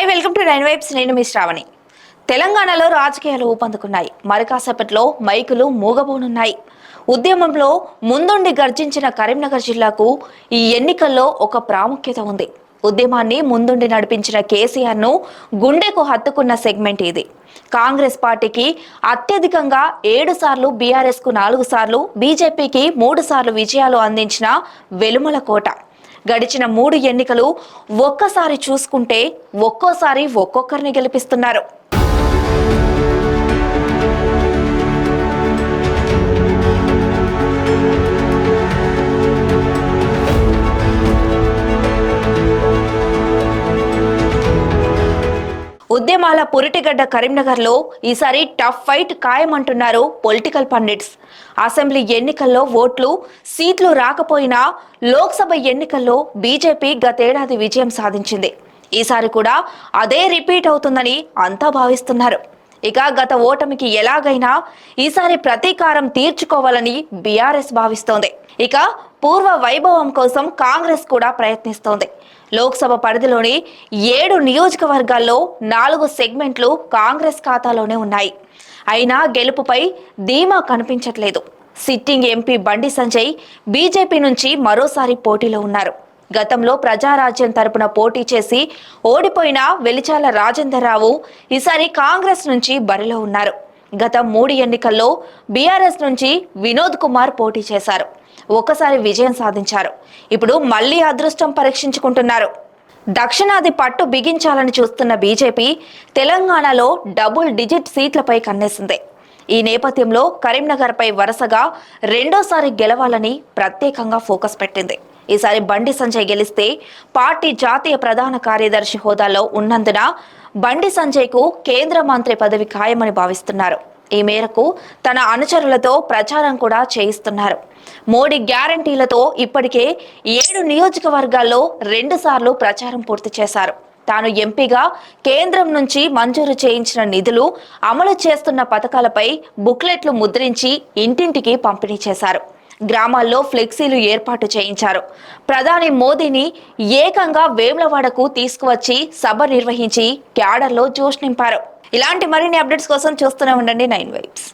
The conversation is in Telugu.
Hi, welcome to 9 vibes. నేను మీ శ్రావణి. తెలంగాణలో రాజకీయాలు ఊపందుకున్నాయి. మరికాసేపట్లో మైకులు మూగబోనున్నాయి. ఉద్యమంలో ముందుండి గర్జించిన కరీంనగర్ జిల్లాకు ఈ ఎన్నికల్లో ఒక ప్రాముఖ్యత ఉంది. ఉద్యమాన్ని ముందుండి నడిపించిన కేసీఆర్ను గుండెకు హత్తుకున్న సెగ్మెంట్ ఇది. కాంగ్రెస్ పార్టీకి అత్యధికంగా 7 సార్లు, బీఆర్ఎస్కు 4 సార్లు, బీజేపీకి 3 సార్లు విజయాలు అందించిన వెలుమల కోట. గడిచిన 3 ఎన్నికలు ఒక్కసారి చూసుకుంటే ఒక్కోసారి ఒక్కొక్కరిని గెలిపిస్తున్నారు. ఉద్యమాల పురిటిగడ్డ కరీంనగర్లో ఈసారి టఫ్ ఫైట్ ఖాయమంటున్నారు పొలిటికల్ పండిట్స్. అసెంబ్లీ ఎన్నికల్లో ఓట్లు, సీట్లు రాకపోయినా లోక్సభ ఎన్నికల్లో బీజేపీ గతేడాది విజయం సాధించింది. ఈసారి కూడా అదే రిపీట్ అవుతుందని అంతా భావిస్తున్నారు. ఇక గత ఓటమికి ఎలాగైనా ఈసారి ప్రతీకారం తీర్చుకోవాలని బీఆర్ఎస్ భావిస్తోంది. ఇక పూర్వ వైభవం కోసం కాంగ్రెస్ కూడా ప్రయత్నిస్తోంది. లోక్సభ పరిధిలోని 7 నియోజకవర్గాల్లో 4 సెగ్మెంట్లు కాంగ్రెస్ ఖాతాలోనే ఉన్నాయి. అయినా గెలుపుపై ధీమా కనిపించట్లేదు. Sitting MP Bandi Sanjay BJP నుంచి మరోసారి పోటీలో ఉన్నారు. గతంలో ప్రజారాజ్యం తరపున పోటీ చేసి ఓడిపోయిన వెలిచాల రాజేందర్ రావు ఈసారి కాంగ్రెస్ నుంచి బరిలో ఉన్నారు. గత 3 ఎన్నికల్లో బీఆర్ఎస్ నుంచి వినోద్ కుమార్ పోటీ చేశారు. ఒకసారి విజయం సాధించారు. ఇప్పుడు మళ్లీ అదృష్టం పరీక్షించుకుంటున్నారు. దక్షిణాది పట్టు బిగించాలని చూస్తున్న బీజేపీ తెలంగాణలో డబుల్ డిజిట్ సీట్లపై కన్నేసింది. ఈ నేపథ్యంలో కరీంనగర్పై వరుసగా రెండోసారి గెలవాలని ప్రత్యేకంగా ఫోకస్ పెట్టింది. ఈసారి బండి సంజయ్ గెలిస్తే పార్టీ జాతీయ ప్రధాన కార్యదర్శి హోదాలో ఉన్నందున బండి సంజయ్కు కేంద్ర మంత్రి పదవి ఖాయమని భావిస్తున్నారు. ఈ మేరకు తన అనుచరులతో ప్రచారం కూడా చేయిస్తున్నారు. మోడీ గ్యారంటీలతో ఇప్పటికే 7 నియోజకవర్గాల్లో 2 సార్లు ప్రచారం పూర్తి చేశారు. తాను ఎంపీగా కేంద్రం నుంచి మంజూరు చేయించిన నిధులు, అమలు చేస్తున్న పథకాలపై బుక్లెట్లు ముద్రించి ఇంటింటికి పంపిణీ చేశారు. గ్రామాల్లో ఫ్లెక్సీలు ఏర్పాటు చేయించారు. ప్రధాని మోదీని ఏకంగా వేములవాడకు తీసుకువచ్చి సభ నిర్వహించి క్యాడర్లో జోష్ నింపారు. ఇలాంటి మరిన్ని అప్డేట్స్ కోసం చూస్తూనే ఉండండి 9 వైబ్స్.